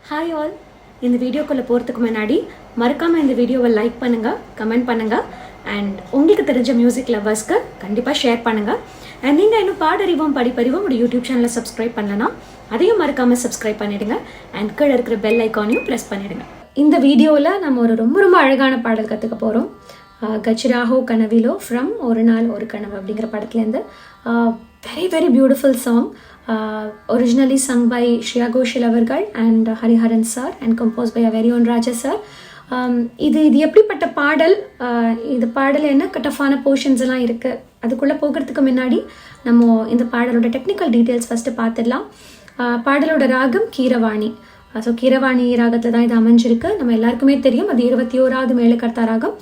Hi all. இந்த வீடியோக்குள்ளே போகிறதுக்கு முன்னாடி மறக்காமல் இந்த வீடியோவை லைக் பண்ணுங்கள், கமெண்ட் பண்ணுங்கள் அண்ட் உங்களுக்கு தெரிஞ்ச மியூசிக் லவர்ஸ்க்கு கண்டிப்பாக ஷேர் பண்ணுங்கள். அண்ட் நீங்கள் இன்னும் பாடறிவோம் படிப்பறிவோம் ஒரு யூடியூப் சேனலை சப்ஸ்கிரைப் பண்ணலன்னா அதையும் மறக்காமல் சப்ஸ்கிரைப் பண்ணிவிடுங்க அண்ட் கீழே இருக்கிற பெல் ஐக்கானையும் ப்ரெஸ் பண்ணிவிடுங்க. இந்த வீடியோவில் நம்ம ஒரு ரொம்ப ரொம்ப அழகான பாடல் கற்றுக்க போகிறோம். கச்சிராஹோ கனவிலோ ஃப்ரம் ஒரு நாள் ஒரு கனவு அப்படிங்கிற படத்துலேருந்து. Very very beautiful song. Originally sung by Shreya Ghoshal அவர்கள் and Hariharan sir and composed by a very own Raja sir. இது எப்படிப்பட்ட பாடல், இந்த பாடல் என்ன டஃப்பான போர்ஷன்ஸ் எல்லாம் இருக்குது, அதுக்குள்ளே போகிறதுக்கு முன்னாடி நம்ம இந்த பாடலோட டெக்னிக்கல் டீட்டெயில்ஸ் ஃபஸ்ட்டு பார்த்துடலாம். பாடலோட ராகம் கீரவாணி. ஸோ கீரவாணி ராகத்தில் தான் இது அமைஞ்சிருக்கு. நம்ம எல்லாருக்குமே தெரியும் அது 21வது மேளகர்த்தா ராகம்.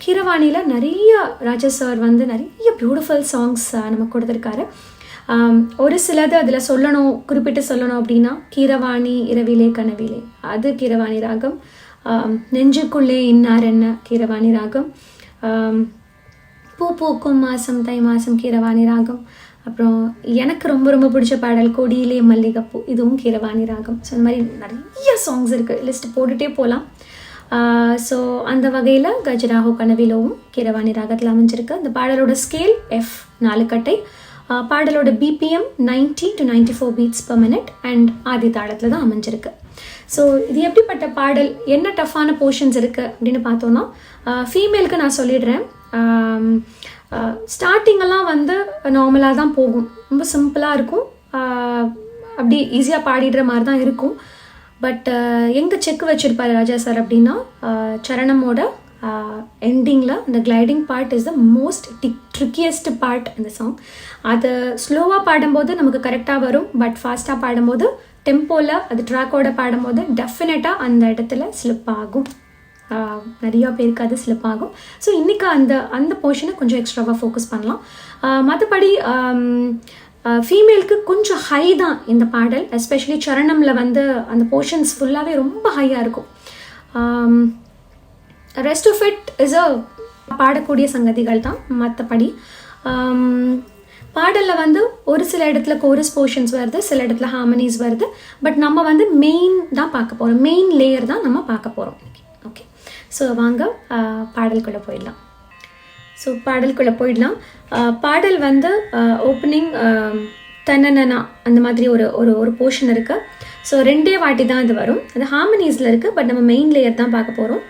கீரவாணியில் நிறைய ராஜா சார் வந்து நிறைய பியூட்டிஃபுல் சாங்ஸ் நமக்கு கொடுத்துருக்காரு. ஒரு சிலது அதில் குறிப்பிட்டு சொல்லணும் அப்படின்னா கீரவாணி இரவிலே கனவிலே, அது கீரவாணி ராகம். நெஞ்சுக்குள்ளே இன்னார் என்ன கீரவாணி ராகம். பூ பூக்கும் மாதம் தை மாதம் கீரவாணி ராகம். அப்புறம் எனக்கு ரொம்ப ரொம்ப பிடிச்ச பாடல் கொடியிலே மல்லிகைப்பூ, இதுவும் கீரவாணி ராகம். ஸோ இந்த மாதிரி நிறைய சாங்ஸ் இருக்குது, லிஸ்ட் போட்டுகிட்டே போகலாம். ஸோ அந்த வகையில் கஜராஹோ கனவிலோவும் கீரவாணி ராகத்தில் அமைஞ்சிருக்கு. இந்த பாடலோட ஸ்கேல் எஃப் 4 கட்டை. பாடலோட BPM 90 to 94 beats per minute and ஆதி தாளத்தில் தான் அமைஞ்சிருக்கு. ஸோ இது எப்படிப்பட்ட பாடல், என்ன டஃப்பான போர்ஷன்ஸ் இருக்குது அப்படின்னு பார்த்தோன்னா, ஃபீமேலுக்கு நான் சொல்லிடுறேன். ஸ்டார்டிங்கெல்லாம் வந்து நார்மலாக தான் போகும், ரொம்ப சிம்பிளாக இருக்கும், அப்படி ஈஸியாக பாடிடுற மாதிரி தான் இருக்கும். பட் எங்கே செக் வச்சுருப்பார் ராஜா சார் அப்படின்னா, சரணமோட எண்டிங்கில் அந்த gliding part is the most trickiest part இந்த சாங். அது ஸ்லோவாக பாடும்போது நமக்கு கரெக்டாக வரும், பட் ஃபாஸ்ட்டாக பாடும்போது டெம்போவில் அது ட்ராக்கோட பாடும்போது டெஃபினட்டாக அந்த இடத்துல ஸ்லிப் ஆகும். நிறையா பேருக்கு அது ஸ்லிப் ஆகும். ஸோ இன்றைக்கி அந்த போர்ஷனை கொஞ்சம் எக்ஸ்ட்ராவாக ஃபோக்கஸ் பண்ணலாம். மற்றபடி ஃபீமேலுக்கு கொஞ்சம் ஹை தான் இந்த பாடல். எஸ்பெஷலி சரணமில் வந்து அந்த போர்ஷன்ஸ் ஃபுல்லாகவே ரொம்ப ஹையாக இருக்கும். ரெஸ்ட் ஆஃப் இட் இஸ் பாடக்கூடிய சங்கதிகள் தான். மற்றபடி பாடலில் வந்து ஒரு சில இடத்துல கோரஸ் போர்ஷன்ஸ் வருது, சில இடத்துல ஹார்மனிஸ் வருது. பட் நம்ம வந்து மெயின் தான் பார்க்க போகிறோம், மெயின் லேயர் தான் நம்ம பார்க்க போகிறோம். ஓகே, ஸோ வாங்க பாடலுக்குள்ளே போயிடலாம். பாடல் வந்து ஓப்பனிங் தன்னனா அந்த மாதிரி ஒரு போர்ஷன் இருக்குது. ஸோ 2 வாட்டி தான் இது வரும். அது ஹார்மனிஸில் இருக்குது, பட் நம்ம மெயின் லேயர் தான் பார்க்க போகிறோம்.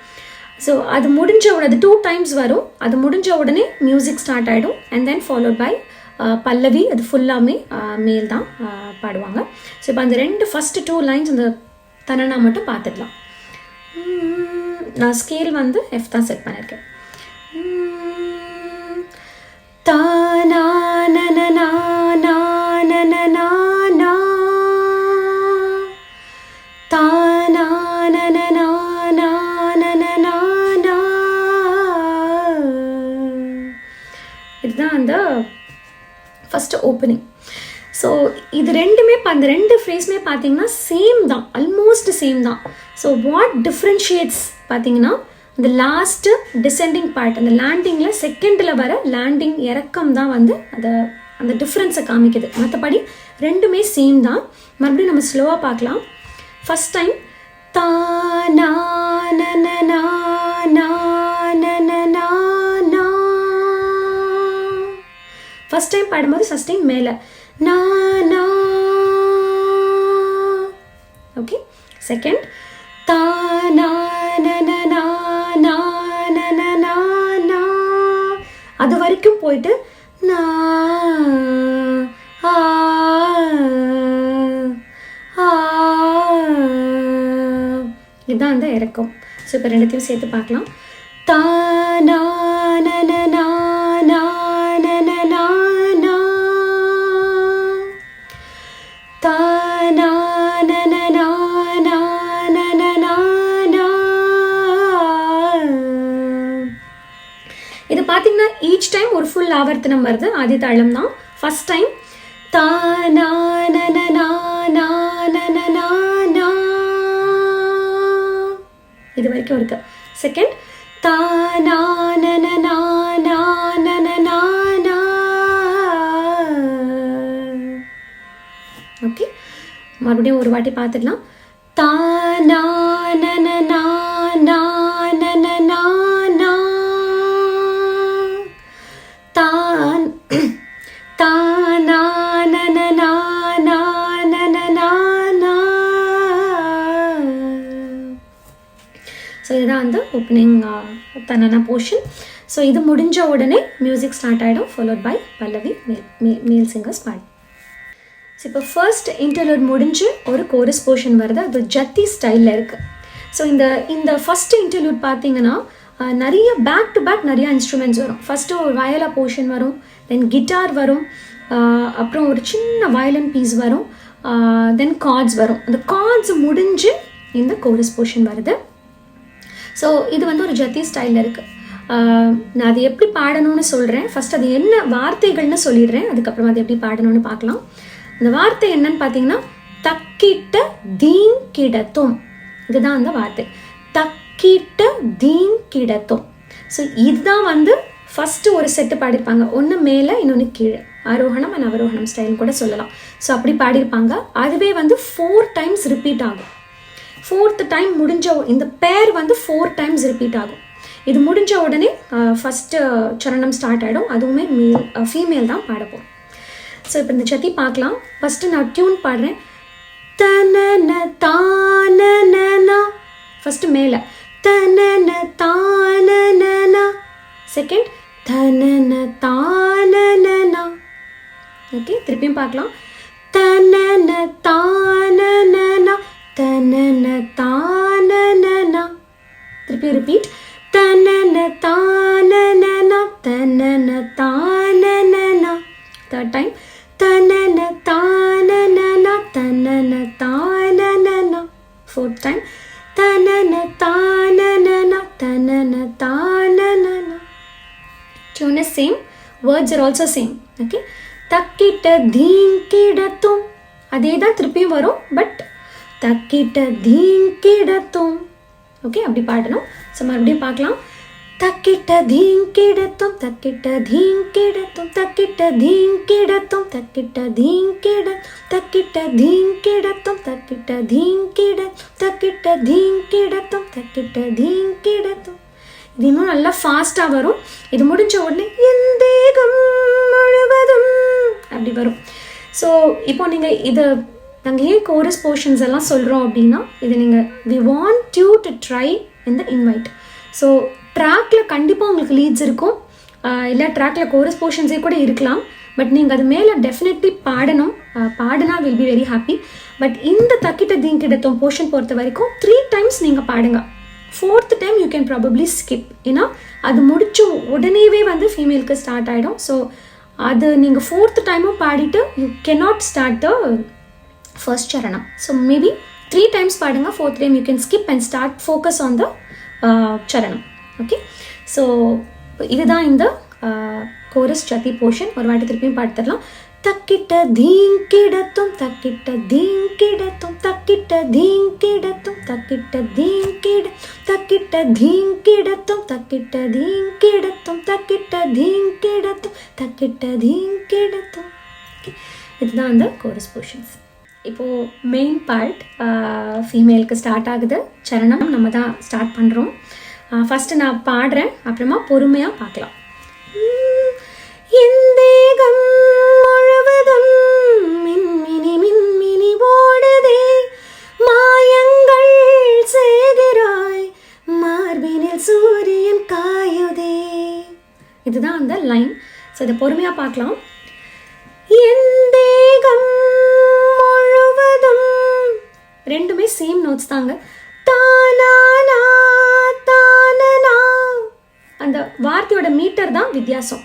ஸோ அது முடிஞ்ச உடனே, அது 2 times வரும். அது முடிஞ்ச உடனே மியூசிக் ஸ்டார்ட் ஆகிடும் அண்ட் தென் ஃபாலோட் பை பல்லவி. அது ஃபுல்லாமே மேல் தான் பாடுவாங்க. ஸோ இப்போ அந்த ஃபஸ்ட்டு 2 lines அந்த தனனா மட்டும் பார்த்துடலாம். நான் ஸ்கேல் வந்து எஃப் தான் செட் பண்ணியிருக்கேன். தானா நனனா நானனா நா தானா நனனா நானனா நா. இதுதான் அந்த ஃபஸ்ட்டு ஓப்பனிங். ஸோ இது ரெண்டுமே அந்த 2 ஃப்ரேஸுமே பார்த்தீங்கன்னா சேம் தான், ஆல்மோஸ்ட் சேம் தான். ஸோ வாட் டிஃப்ரென்ஷியேட்ஸ் பார்த்தீங்கன்னா, இந்த லாஸ்ட்டு டிசெண்டிங் பார்ட், அந்த லேண்டிங்கில் செகண்டில் வர லேண்டிங் இறக்கம் தான் வந்து அந்த டிஃப்ரென்ஸை காமிக்குது. மற்றபடி ரெண்டுமே சேம் தான். மறுபடியும் நம்ம ஸ்லோவாக பார்க்கலாம். ஃபஸ்ட் டைம் தானா நனனா நானனா நா. ஃபஸ்ட் டைம் பாடும்போது ஃபஸ்ட் டைம் மேலே நா நா. ஓகே, செகண்ட் தானா நனனா நானனா நா. அது வரைக்கும் போயிட்டு நா ஆ ஆ. இதுதான் அந்த இறக்கம். ஸோ இப்போ 2த்தையும் சேர்த்து பார்க்கலாம். தானா நனனா நானனா நா தானா நனனா நானனா நா. இது பார்த்தீங்கன்னா ஈச் டைம் ஒரு ஃபுல் ஆவர்த்தனம் வருது. ஆதி தாளம் தான். ஃபஸ்ட் டைம் தானா நனனா நானனா நா, இது வரைக்கும் இருக்கு. செகண்ட் தானா நனனா நானனா நா. ஓகே, மறுபடியும் ஒரு வாட்டி பார்த்துடலாம். தானா நனனா நானனா தான் தானா நனனா நானனா. ஸோ இதுதான் அந்த ஓப்பனிங் தனனா போர்ஷன். ஸோ இது முடிஞ்ச உடனே மியூசிக் ஸ்டார்ட் ஆகிடும், ஃபாலோட் பை பல்லவி, மேல் சிங்கர்ஸ் பாடி. ஸோ இப்போ ஃபர்ஸ்ட் இன்டர்லூட் முடிஞ்சு ஒரு கோரஸ் போர்ஷன் வருது, அது ஜத்தி ஸ்டைலில் இருக்குது. ஸோ இந்த ஃபஸ்ட்டு இன்டர்லூட் பார்த்தீங்கன்னா நிறைய பேக் டு பேக் நிறையா இன்ஸ்ட்ருமெண்ட்ஸ் வரும். ஃபஸ்ட்டு ஒரு வயலா போர்ஷன் வரும், தென் கிட்டார் வரும், அப்புறம் ஒரு சின்ன வயலின் பீஸ் வரும், தென் கார்ட்ஸ் வரும். அந்த கார்ட்ஸ் முடிஞ்சு இந்த கோரஸ் போர்ஷன் வருது. ஸோ இது வந்து ஒரு ஜத்தி ஸ்டைலில் இருக்குது. நான் அது எப்படி பாடணும்னு சொல்கிறேன். ஃபஸ்ட் அது என்ன வார்த்தைகள்னு சொல்லிடுறேன், அதுக்கப்புறம் அது எப்படி பாடணும்னு பார்க்கலாம். அந்த வார்த்தை என்னன்னு பார்த்தீங்கன்னா தக்கிட்ட தீன் கிடத்தும். இதுதான் அந்த வார்த்தை, தக்கிட்ட தீன் கிடத்தும். ஸோ இதுதான் வந்து ஃபஸ்ட்டு ஒரு செட்டு பாடியிருப்பாங்க, ஒன்று மேலே இன்னொன்று கீழே, ஆரோகணம் அண்ட் அவரோகணம் ஸ்டைல் கூட சொல்லலாம். ஸோ அப்படி பாடியிருப்பாங்க. அதுவே வந்து 4 times ரிப்பீட் ஆகும். 4th டைம் முடிஞ்ச இந்த பேர் வந்து 4 times ரிப்பீட் ஆகும். இது முடிஞ்ச உடனே ஃபஸ்ட்டு சரணம் ஸ்டார்ட் ஆகிடும். அதுவுமே ஃபீமேல் தான் பாடப்போம். ஸோ இப்போ இந்த சத்தி பார்க்கலாம். ஃபஸ்ட்டு நான் டியூன் பாடுறேன், தனன தானனா. ஃபஸ்ட்டு மேலே தனன தானனா, செகண்ட் தனன தானனா. ஓகே, திருப்பியும் பார்க்கலாம், தனன தானனா தனன தானனா. திருப்பியும் ரிப்பீட், தனன தானனா தனன தானனா. தேர்ட் டைம், தனன தானனா தனன தானனா. ஃபோர்த் டைம், தனன தானனா தனன தானனா. Tune is same, words are also same. Okay, தக்கிட்ட தீங்கிடத்தும் அதே தான் திருப்பியும் வரும், பட் தக்கிட்ட தீங்கிடத்தும். ஓகே, அப்படி பாடணும். ஸோ மறுபடியும் பார்க்கலாம், தக்கிட்ட தீங்கிடத்தும் தக்கிட்ட தீங்கிடத்தும் தக்கிட்ட தீங்கிடத்தும் தக்கிட்ட தீங்கிட தக்கிட்ட தீங்கிடத்தும் தக்கிட்ட தீங்கிட தக்கிட்ட தீங்கிடத்தும் தக்கிட்ட தீங்கிடத்தும். இது இன்னும் நல்லா ஃபாஸ்ட்டாக வரும். இது முடிஞ்ச உடனே என் தேகம் முழுவதும் அப்படி வரும். ஸோ இப்போ நீங்கள் இது நாங்கள் ஏன் கோரஸ் போர்ஷன்ஸ் எல்லாம் சொல்கிறோம் அப்படின்னா, இது நீங்கள் we want you to try in the invite. So ட்ராக்கில் கண்டிப்பாக உங்களுக்கு லீட்ஸ் இருக்கும், இல்லை ட்ராக்கில் கோரஸ் போர்ஷன்ஸே கூட இருக்கலாம். பட் நீங்கள் அது மேலே டெஃபினெட்லி பாடணும். பாடினா will be very happy. But இந்த தக்கிட்ட தீங்கிடத்தும் போர்ஷன் பொறுத்த வரைக்கும் 3 times நீங்கள் பாடுங்க. 4th time you can probably skip. ஏன்னா அது முடிச்சு உடனேவே வந்து ஃபீமேலுக்கு ஸ்டார்ட் ஆகிடும். ஸோ அது நீங்கள் 4th timeம் பாடிட்டு you cannot start the first charanam. So maybe 3 times பாடுங்க. 4th time you can skip and start focus on the charanam. Okay, so இதுதான் இந்த கோரஸ் சத்தி போர்ஷன். ஒரு வாட்டி திருப்பியும் பாடுத்துடலாம். தக்கிட்ட தீங்கிடத்தும் தக்கிட்ட தீங்கிடத்தும் தக்கிட்ட தீங்கிடத்தும் தக்கிட்ட தீங்கிட தக்கிட்ட தீங்கிடத்தும் தக்கிட்ட தீங்கிடத்தும் தக்கிட்ட தீங்கிடத்தும் தக்கிட்ட தீங்கிடத்தும். இதுதான் அந்த கோரஸ் போர்ஷன்ஸ். இப்போது மெயின் பார்ட் ஃபீமேலுக்கு ஸ்டார்ட் ஆகுது. சரணம் நம்ம தான் ஸ்டார்ட் பண்ணுறோம். ஃபஸ்ட்டு நான் பாடுறேன், அப்புறமா பொறுமையாக பார்க்கலாம். என் தேகம் முழுவதும் மின்மினி மின்மினி ஓடுதே, மாயங்கள் செய்கிறாய், மார்பினில் சூரியன் காயுதே. இதுதான் அந்த லைன். ஸோ இதை பொறுமையாக பார்க்கலாம். என் தேகம் முழுவதும், ரெண்டுமே சேம் நோட்ஸ் தாங்க. தானானா தானனா, அந்த வார்த்தையோட மீட்டர் தான் வித்தியாசம்.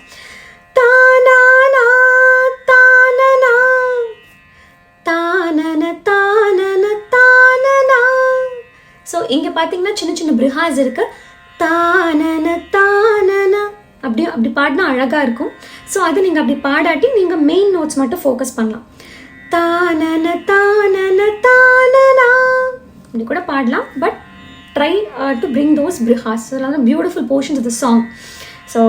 தானானா தானனா தானன தானன தானனா. ஸோ இங்கே பார்த்தீங்கன்னா சின்ன சின்ன பிரிஹாஸ் இருக்கு. தானன தானனா அப்படி பாடினா அழகாக இருக்கும். ஸோ அது நீங்கள் அப்படி பாடாட்டி நீங்கள் மெயின் நோட்ஸ் மட்டும் ஃபோக்கஸ் பண்ணலாம். தானன தானன தானனா அப்படி கூட பாடலாம். But try to bring those brigas, அதெல்லாம் beautiful portions of the song. So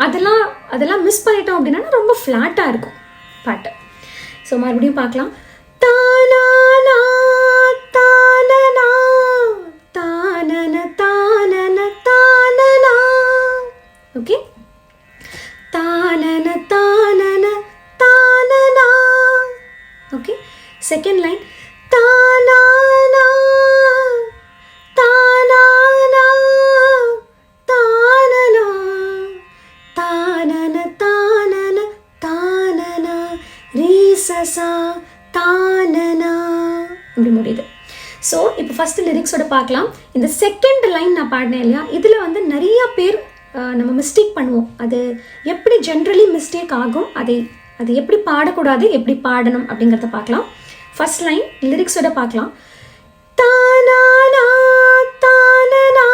அதெல்லாம் மிஸ் பண்ணிட்டோம் அப்படின்னா ரொம்ப ஃப்ளாட்டாக இருக்கும் பாட்டு. ஸோ மறுபடியும் பார்க்கலாம். தானானா ஓகே, தானன தானன தானனா. ஓகே, செகண்ட் லைன் தானானா தானானா தானனா தானன தானன தானனா ரீசசா தானனா இப்படி முடியுது. ஸோ இப்போ ஃபஸ்ட்டு லிரிக்ஸோட பார்க்கலாம். இந்த செகண்ட் லைன் நான் பாடினேன் இல்லையா, இதில் வந்து நிறைய பேர் நம்ம மிஸ்டேக் பண்ணுவோம். அது எப்படி ஜென்ரலி மிஸ்டேக் ஆகும், அது எப்படி பாடக்கூடாது, எப்படி பாடணும் அப்படிங்கிறத பார்க்கலாம். ஃபர்ஸ்ட் லைன் லிரிக்ஸோட பார்க்கலாம். தானானா தானனா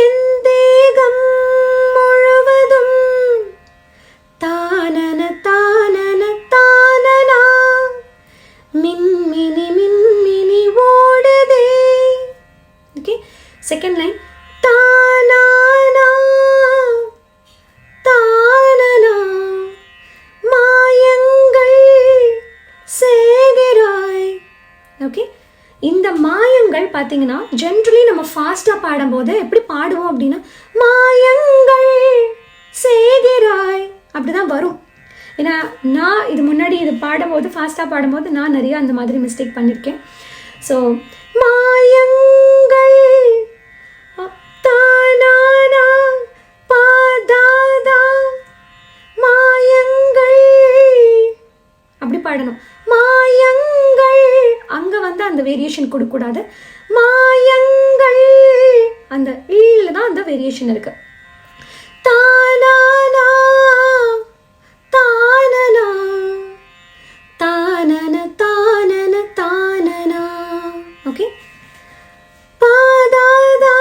என் தேகம் முழுவதும் தானன தானன தானனா மின்மினி மின்மினி ஓடுதே. ஓகே, செகண்ட் லைன் தானானா தானனா மாயங்கள் செய்கிறாய். ஓகே, இந்த மாயங்கள் பார்த்தீங்கன்னா ஜென்ரலி நம்ம ஃபாஸ்ட்டாக பாடும்போது எப்படி பாடுவோம் அப்படின்னா மாயங்கள் செய்கிறாய் அப்படிதான் வரும். ஏன்னா நான் இது முன்னாடி இது பாடும்போது ஃபாஸ்ட்டாக பாடும்போது நான் நிறையா அந்த மாதிரி மிஸ்டேக் பண்ணியிருக்கேன். ஸோ மாயங்கள் தானானா பாதாதா மாயங்கள் அப்படி பாடணும். மாயங்கள் அங்கே வந்து அந்த வேரியேஷன் கொடுக்கக்கூடாது. மாயங்கள் அந்த ஈல தான் அந்த வேரியேஷன் இருக்கு. தானானா தானனா தானன தானன தானனா. ஓகே, பாதாதா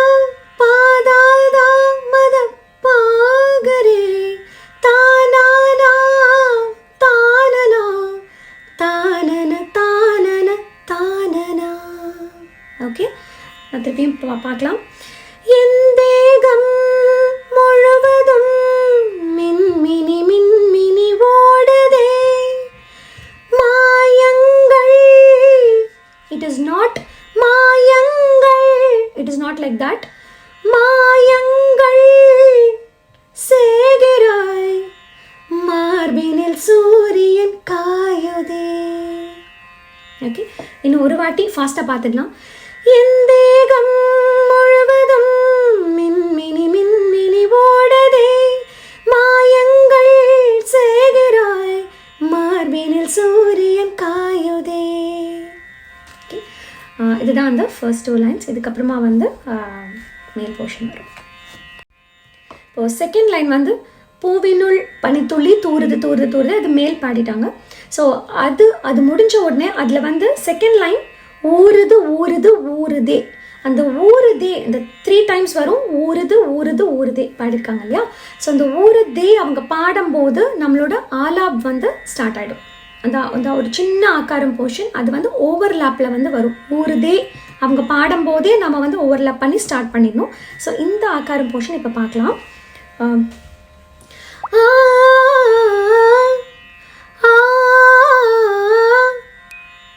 பாதாதா மத பாகரே தானானா தானனா தானன தானன தானனா. ஓகே, நான் திருப்பியும் பார்க்கலாம். என் தேகம் முழுவதும் மின்மினி மின்மினி ஓடுதே மாயங்கள். இட் இஸ் நாட் மாயங்கள், it is not like that. மாயங்கள் செய்கிறாய் மார்பினில் சூரியன் காயுதே. ஓகே, இன்னும் ஒரு வாட்டி ஃபாஸ்ட்டாக பார்த்துக்கலாம். என் தேகம் முழுவதும் மின்மினி மின்மினி ஓடுதே மாயங்கள் செய்கிறாய் மார்பினில் சூரியன் காயுதே. ஓகே, இதுதான் அந்த ஃபர்ஸ்ட் 2 லைன்ஸ். இதுக்கப்புறமா வந்து மேல் போர்ஷன் வரும். இப்போ செகண்ட் லைன் வந்து பூவினுள் பனித்துளி தூறுது தூறுது தூறுது, அது மேல் பாடிட்டாங்க. ஸோ அது முடிஞ்ச உடனே அதில் வந்து செகண்ட் லைன் ஊறுது ஊறுது ஊறுதே. அந்த ஊறுதே இந்த 3 times வரும். ஊறுது ஊறுது ஊறுதே பாடியிருக்காங்க இல்லையா. ஸோ அந்த ஊறுதே அவங்க பாடும்போது நம்மளோட ஆலாப் வந்து ஸ்டார்ட் ஆகிடும். அந்த ஒரு சின்ன ஆக்காரம் போர்ஷன் அது வந்து ஓவர்லாப்பில் வந்து வரும். ஊறுதே அவங்க பாடும்போதே நம்ம வந்து ஓவர்லாப் பண்ணி ஸ்டார்ட் பண்ணிடணும். ஸோ இந்த ஆக்காரம் போர்ஷன் இப்போ பார்க்கலாம்.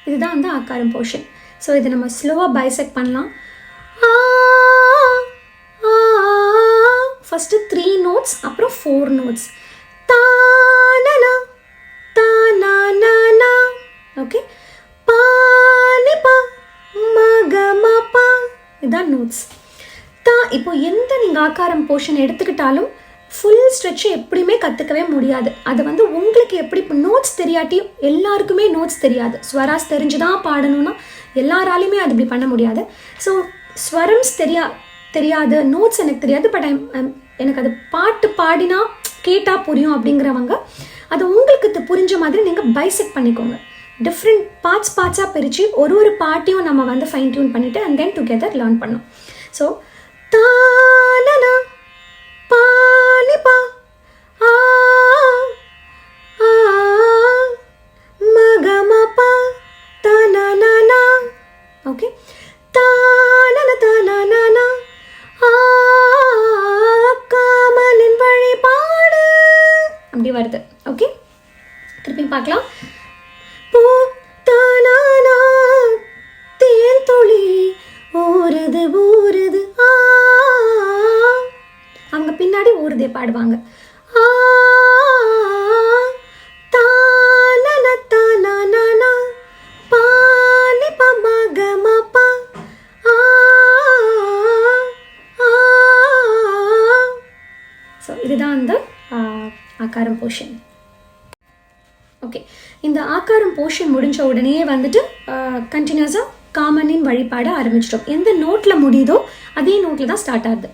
இதுதான் வந்து ஆக்காரம் போர்ஷன். ஸோ இதை நம்ம ஸ்லோவாக பைசெக்ட் பண்ணலாம். ஃபஸ்ட்டு 3 notes, அப்புறம் 4 notes. தானனா தானானா. ஓகே, பானிபா மகமபா இதுதான் நோட்ஸ். இப்போ எந்த நீங்கள் ஆக்காரம் போர்ஷன் எடுத்துக்கிட்டாலும் ஃபுல் ஸ்ட்ரெச்சை எப்படியுமே கற்றுக்கவே முடியாது. அது வந்து உங்களுக்கு எப்படி இப்போ நோட்ஸ் தெரியாட்டி எல்லாருக்குமே நோட்ஸ் தெரியாது. ஸ்வராஸ் தெரிஞ்சு தான் பாடணும்னா எல்லாராலையுமே அது இப்படி பண்ண முடியாது. ஸோ ஸ்வரம்ஸ் தெரியாது, நோட்ஸ் எனக்கு தெரியாது, பட் எனக்கு அது பாட்டு பாடினா கேட்டால் புரியும் அப்படிங்கிறவங்க அது உங்களுக்கு புரிஞ்ச மாதிரி நீங்கள் பைசெக்ட் பண்ணிக்கோங்க. டிஃப்ரெண்ட் பார்ட்ஸாக பிரித்து ஒரு பாட்டையும் நம்ம வந்து ஃபைன் டியூன் பண்ணிவிட்டு அண்ட் தென் டுகெதர் லேர்ன் பண்ணோம். ஸோ தானனா பானிபா ஆ மகமபா தானனா. ஓகே, தானன தானனா காமலின் வழிபாடு அப்படி வருது. ஓகே, திருப்பி பார்க்கலாம். பூ தானனா தேன் துளி ஊறுது ஊறுது அவங்க பின்னாடி ஊறுதே பாடுவாங்க. ஆ தானன தானனா பானி பமகமபா ஆ ஆ. ஸோ இதுதான் அந்த ஆகாரம் போர்ஷன். ஓகே, இந்த ஆகாரம் போர்ஷன் முடிஞ்ச உடனே வந்துட்டு கண்டினியூஸாக காமனின் வழிபாட ஆரம்பிச்சிட்டோம். எந்த நோட்டில் முடியுதோ அதே நோட்டில் தான் ஸ்டார்ட் ஆகுது.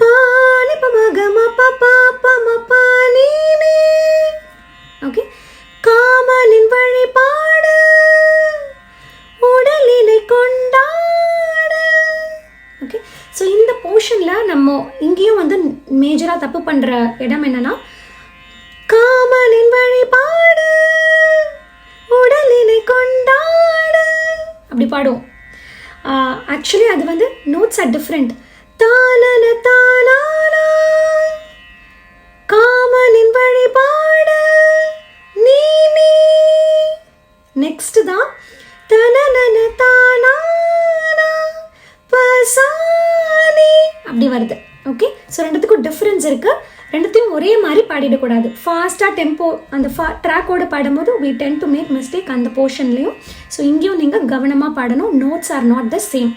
பானி பமகமபா பானி. ஓகே, காமனின் வழிபாடு உடலினை கொண்டாட. ஓகே, ஸோ இந்த போர்ஷனில் நம்ம இங்கேயும் வந்து மேஜராக தப்பு பண்ணுற இடம் என்னன்னா, காமனின் வழிபாடு உடலினை கொண்டாட அப்படி பாடுவோம். ஆக்சுவலி அது வந்து நோட்ஸ் ஆர் டிஃப்ரெண்ட். தானன தானானா காமனின் வழிபாடு நீ நீ. நெக்ஸ்ட் தான் தனனன தானானா பசானி அப்படி வருது. ஓகே, ஸோ ரெண்டுத்துக்கும் டிஃப்ரென்ஸ் இருக்கு. ரெண்டுத்தையும் ஒரே மாதிரி பாடிடக்கூடாது. ஃபாஸ்ட்டாக டெம்போ அந்த ட்ராக்கோடு பாடும்போது we tend to make mistake அந்த போர்ஷன்லேயும். ஸோ இங்கேயும் நீங்கள் கவனமாக பாடணும். Notes are not the same.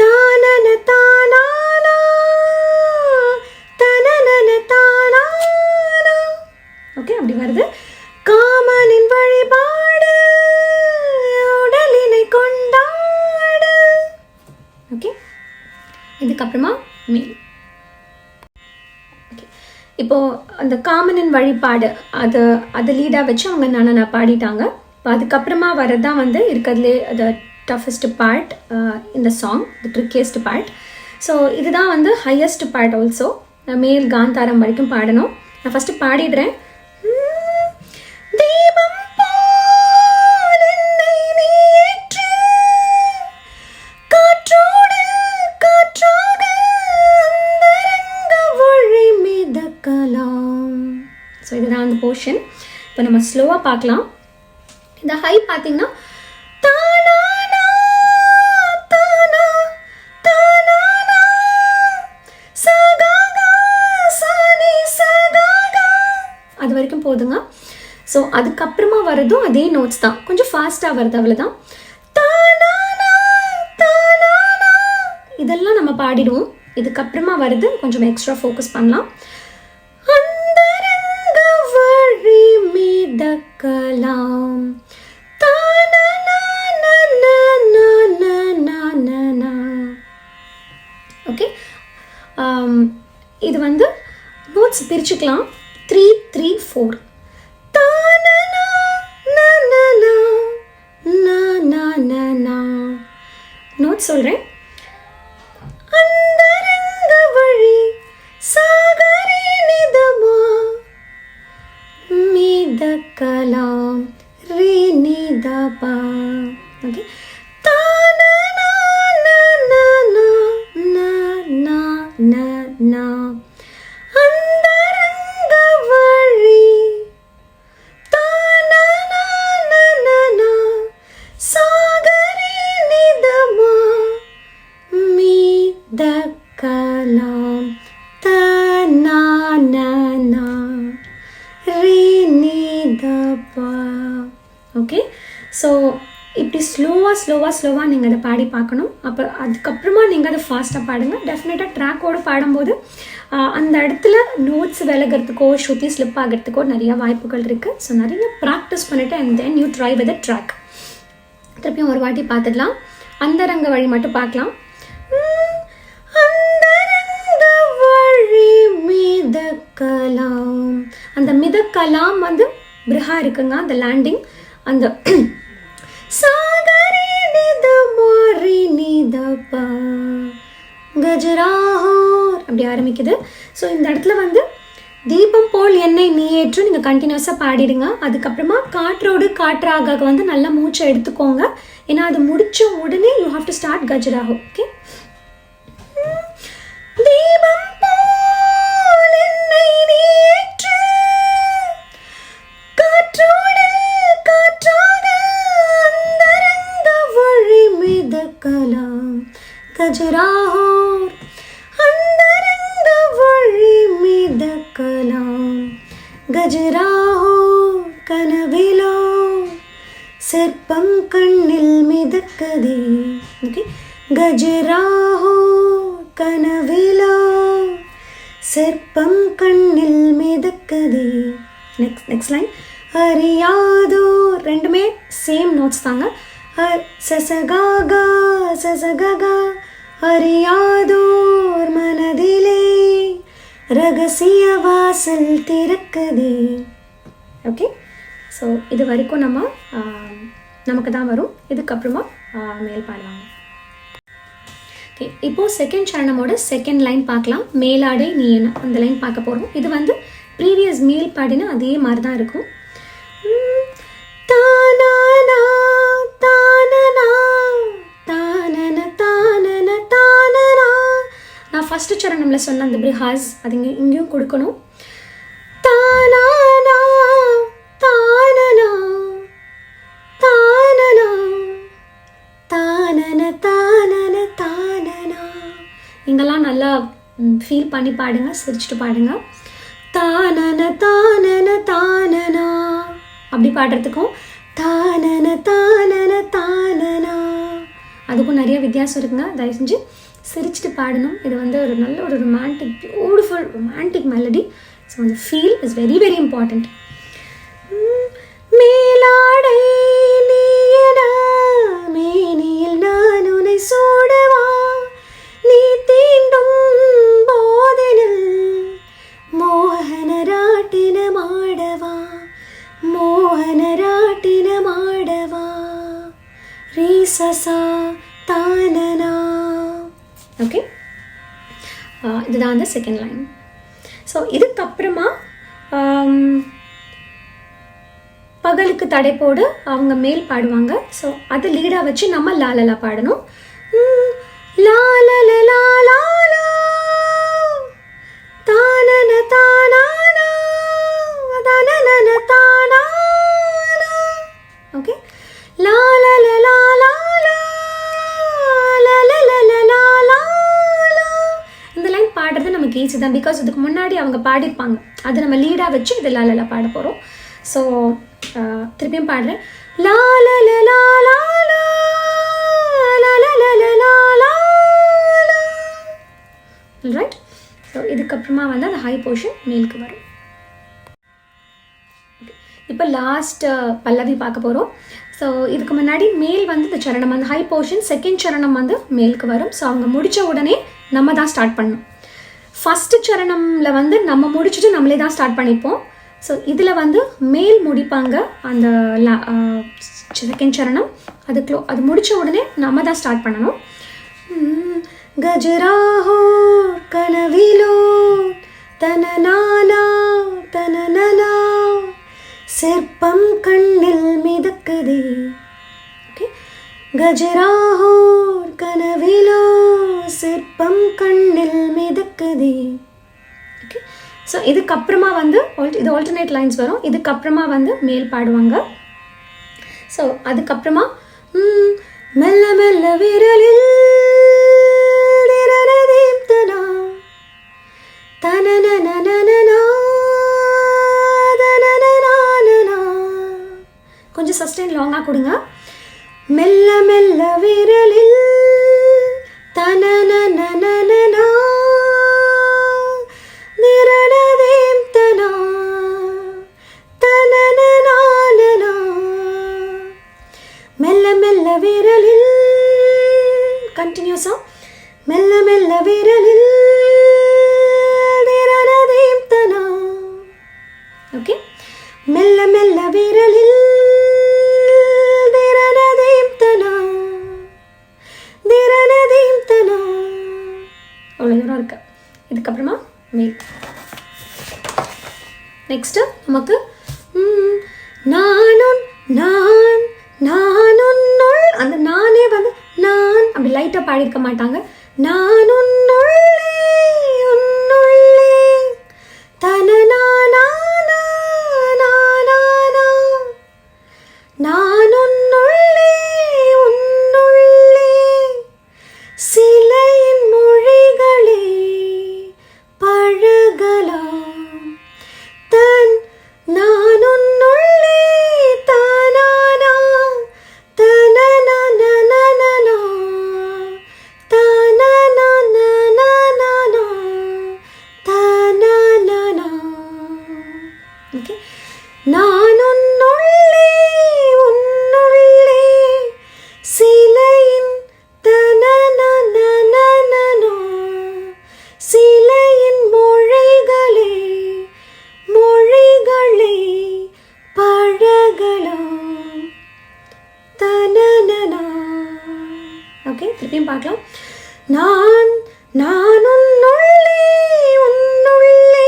தானன தானானா தனனன தானானா. ஓகே, அப்படி வருது. காமனின் வழிபாடு உடலினை கொண்டாட. ஓகே, இதுக்கப்புறமா மேல். இப்போது அந்த காமனின் வழிபாடு அது லீடாக வச்சு அவங்க நானா பாடிட்டாங்க. இப்போ அதுக்கப்புறமா வரதான் வந்து இருக்கிறதுலே த டஃபஸ்ட் பார்ட் இந்த சாங், த ட்ரிக்கியஸ்ட் பார்ட். ஸோ இதுதான் வந்து ஹையஸ்ட் பார்ட். ஆல்சோ மேல் காந்தாரம் வரைக்கும் பாடணும். நான் ஃபஸ்ட்டு பாடிடுறேன். தீபம் போல் என்னை நீ ஏற்று காற்றோடு காற்றாக அந்தரங்க வழி மிதக்கலாம். ஸோ இதுதான் அந்த போர்ஷன். இப்போ நம்ம ஸ்லோவாக பார்க்கலாம். இந்த ஹை பார்த்தீங்கன்னா தானானா தானா தானானா சகாகா சானி சகாகா அது வரைக்கும் போதுங்க. ஸோ அதுக்கப்புறமா வரதும் அதே நோட்ஸ் தான், கொஞ்சம் ஃபாஸ்ட்டாக வருது, அவ்வளோதான். தானானா தானானா இதெல்லாம் நம்ம பாடிடுவோம். இதுக்கப்புறமா வருது கொஞ்சம் எக்ஸ்ட்ரா ஃபோக்கஸ் பண்ணலாம். அந்தரங்க வழி மிதக்கலாம் ஓகே. இது வந்து நோட்ஸ் பிரிச்சுக்கலாம். 3 3 4 தானனா நனனா நனனா. நோட்ஸ் சொல்கிறேன். அந்தரங்க வழி சாகரி நிதமா மிதக்கலாம் ரே நிதபா. ஓகே, தானனா நனனா நனனா அந்தரங்க வழி தானனா நனனா சாகரி நிதமா மிதக்கலாம் தனனா ரே நிதபா. ஓகே, ஸோ இப்படி ஸ்லோவாக நீங்கள் அதை பாடி பார்க்கணும். அப்போ அதுக்கப்புறமா நீங்கள் அதை ஃபாஸ்ட்டாக பாடுங்க. டெஃபினட்டாக ட்ராக்கோடு பாடும்போது அந்த இடத்துல நோட்ஸ் விலகிறதுக்கோ ஸ்ருதி ஸ்லிப் ஆகிறதுக்கோ நிறையா வாய்ப்புகள் இருக்குது. ஸோ நிறைய ப்ராக்டிஸ் பண்ணிவிட்டு and then you try with track. திருப்பியும் ஒரு வாட்டி பார்த்துடலாம். அந்தரங்க வழி மட்டும் பார்க்கலாம். அந்தரங்க வழி மிதக்கலாம். அந்த மிதக்கலாம் வந்து பிருஹா இருக்குங்க, அந்த லேண்டிங். அந்த சாகரி நிதமாரி நிதபா கஜராஹோர் அப்படி ஆரம்பிக்குது. ஸோ இந்த இடத்துல வந்து தீபம் போல் என்னை நீ ஏற்று நீங்கள் கண்டினியூஸாக பாடிடுங்க. அதுக்கப்புறமா காற்றோடு காற்றாக வந்து நல்லா மூச்சை எடுத்துக்கோங்க. ஏன்னா அது முடிச்ச உடனே you have to start Khajuraho. Okay, தீபம் போல் என்னை நீ ஏற்று காற்றோடு காற்றாக அந்தரங்க வழி மிதக்கலாம் கஜராஹோர் அந்தரங்க வழி கனவிலோ சிற்பம் கண்ணில் மிதக்குதே. ஓகே, கஜராஹோ கனவிலோ சிற்பம் கண்ணில் மிதக்குதே. நெக்ஸ்ட் லைன் அறியாதோ, ரெண்டுமே சேம் நோட்ஸ் தாங்க. சசகாகா சசகா அறியாதோர் மனதிலே ரகசிய வாசல் திறக்குதே. ஓகே, ஸோ இது வரைக்கும் நமக்கு தான் வரும். இதுக்கப்புறமா மேல் பாடுவாங்க. ஓகே, இப்போது செகண்ட் சரணமோட செகண்ட் லைன் பார்க்கலாம். மேலாடை நீ என்ன, அந்த லைன் பார்க்க போகிறோம். இது வந்து ப்ரீவியஸ் மேல் பாடினா அதே மாதிரி தான் இருக்கும். தானானா தானனா தானன தானன தானனா. நான் ஃபஸ்ட்டு சரணமில் சொன்ன அந்த பிரிஹாஸ் அது இங்கேயும் கொடுக்கணும். தானானா தானனா தானனா தானன தானன தானனா. இங்கெல்லாம் நல்லா ஃபீல் பண்ணி பாடுங்க, சிரிச்சுட்டு பாடுங்க. தானன தானன தானனா அப்படி பாடுறதுக்கும் தானன தானன தானனா அதுக்கும் நிறைய வித்தியாசம் இருக்குங்க. தயவு செஞ்சு சிரிச்சுட்டு பாடணும். இது வந்து ஒரு நல்ல ஒரு romantic, beautiful romantic melody. So அந்த feel is very very important. மேலாடை நீயனா மேனியில் நான் உன்னை சூடவா, நீ தீண்டும் போதினில் மோகனராட்டினமாடவா மோகனராட்டினமாடவா ரீசசா தானனா. ஓகே, இதுதான் அந்த செகண்ட் லைன். ஸோ இதுக்கப்புறமா பகலுக்கு தடை போடு அவங்க மேல் பாடுவாங்க. ஸோ அது லீடாக வச்சு நம்ம லாலலா பாடணும். லாலலா லாலா தானன தானானா தானன தானானா. ஓகே, லாலலா லாலா லாலலா லாலா. இந்த லைன் பாடுறது நமக்கு ஈஸி தான், பிகாஸ் இதுக்கு முன்னாடி அவங்க பாடியிருப்பாங்க. அது நம்ம லீடாக வச்சு இது லாலலா பாட போகிறோம். ஸோ திருப்பியும் பாடுறேன். லாலலா லாலா லாலலா. ரைட், ஸோ இதுக்கப்புறமா வந்து அந்த ஹை போர்ஷன் மேலுக்கு வரும். இப்போ லாஸ்ட் பல்லவி பார்க்க போகிறோம். ஸோ இதுக்கு முன்னாடி மேல் வந்து இந்த சரணம் வந்து ஹை போர்ஷன், செகண்ட் சரணம் வந்து மேலுக்கு வரும். ஸோ அவங்க முடித்த உடனே நம்ம தான் ஸ்டார்ட் பண்ணணும். ஃபஸ்ட்டு சரணமில் வந்து நம்ம முடிச்சுட்டு நம்மளே தான் ஸ்டார்ட் பண்ணிப்போம். ஸோ இதில் வந்து மேல் முடிப்பாங்க அந்த செகண்ட் சரணம். அது முடித்த உடனே நம்ம தான் ஸ்டார்ட் பண்ணணும். கஜராஹோ கனவிலோ தனநானா தனனனா சிற்பம் கண்ணில் மிதக்குதே. ஓகே, கஜராஹோ கனவிலோ சிற்பம் கண்ணில் மிதக்குதே. ஓகே, ஸோ இதுக்கப்புறமா வந்து இது ஆல்டர்னேட் லைன்ஸ் வரும். இதுக்கப்புறமா வந்து மேல் பாடுவாங்க. ஸோ அதுக்கப்புறமா மெல்ல மெல்ல விரலில் கொஞ்சம் சஸ்டெயின் லாங்காக கொடுங்க. மெல்ல மெல்ல விரலில் தனனனனனா நிரணதேம் தனா தனனனானனா. மெல்ல மெல்ல விரலில் கண்டினியூஸா மெல்ல மெல்ல விரலில் நிரணதேம் தனா. ஓகே, மெல்ல மெல்ல விரலில் நிரணதேம் தனா நிரணதேம் தனா. அவ்வளோ தூரம் இருக்கு. இதுக்கப்புறமா மேல். நெக்ஸ்ட்டு நமக்கு நானும் நான் நானுன்னுள், அந்த நானே வந்து நான் அப்படி லைட்டாக பாடியிருக்க மாட்டாங்க. நான் உன்னுள்ளே உன்னுள்ளே தனநானா நானானா நான் உன்னுள்ளே உன்னுள்ளே சிலையின் மொழிகளே பழகலாம் தன் நான் உன்னுள்ளே பழகலாம் தனனனா. ஓகே, திருப்பியும் பார்க்கலாம். நான் உன்னுள்ளே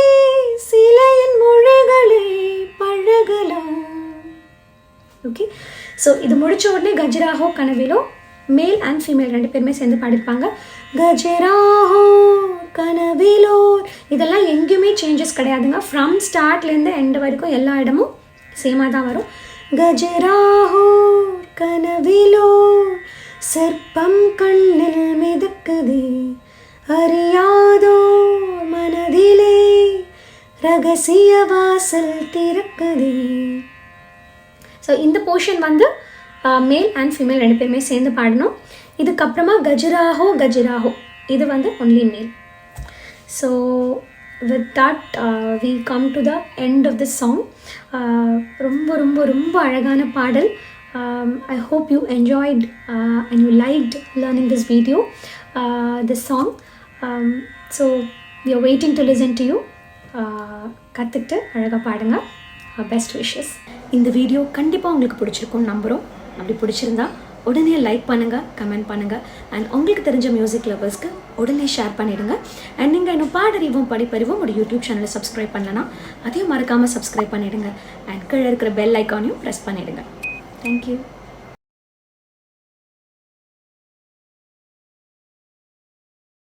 சிலையின் மொழிகளை பழகலாம். ஓகே, ஸோ இது முடிச்ச உடனே கஜராஹோ கனவிலோ மேல் அண்ட் ஃபீமேல் 2 பேருமே சேர்ந்து பாடிருப்பாங்க. கஜராஹோ கனவிலோ. இதெல்லாம் எங்கேயுமே சேஞ்சஸ் கிடையாதுங்க. ஃப்ரம் ஸ்டார்ட்லேருந்து எண்ட் வரைக்கும் எல்லா இடமும் சேமாக தான் வரும். கஜராஹோ கனவிலோ சிற்பம் கண்ணில் மிதக்குதே அறியாதோ மனதிலே ரகசிய வாசல் திறக்குதே. ஸோ இந்த போர்ஷன் வந்து மேல் அண்ட் ஃபீமேல் 2 பேருமே சேர்ந்து பாடணும். இதுக்கப்புறமா கஜராஹோ இது வந்து ஒன்லி மேல். So with that we come to the end of this song. ரொம்ப ரொம்ப ரொம்ப அழகான பாடல். I hope you enjoyed and you liked learning this video, this song. So we are waiting to listen to you. கற்றுக்கிட்டு அழகாக பாடுங்க. Best wishes. இந்த video கண்டிப்பாக உங்களுக்கு பிடிச்சிருக்கும்னு நம்புகிறோம். அப்படி பிடிச்சிருந்தா உடனே லைக் பண்ணுங்கள், கமெண்ட் பண்ணுங்கள், அண்ட் உங்களுக்கு தெரிஞ்ச மியூசிக் லவர்ஸ்க்கு உடனே ஷேர் பண்ணிவிடுங்க. அண்ட் நீங்கள் இன்னும் பாடறிவோம் படிப்பறிவோம் ஒரு யூடியூப் சேனலை சப்ஸ்கிரைப் பண்ணலன்னா அதையும் மறக்காமல் சப்ஸ்கிரைப் பண்ணிவிடுங்க. அண்ட் கீழே இருக்கிற பெல் ஐக்கானையும் ப்ரெஸ் பண்ணிவிடுங்க. தேங்க்யூ.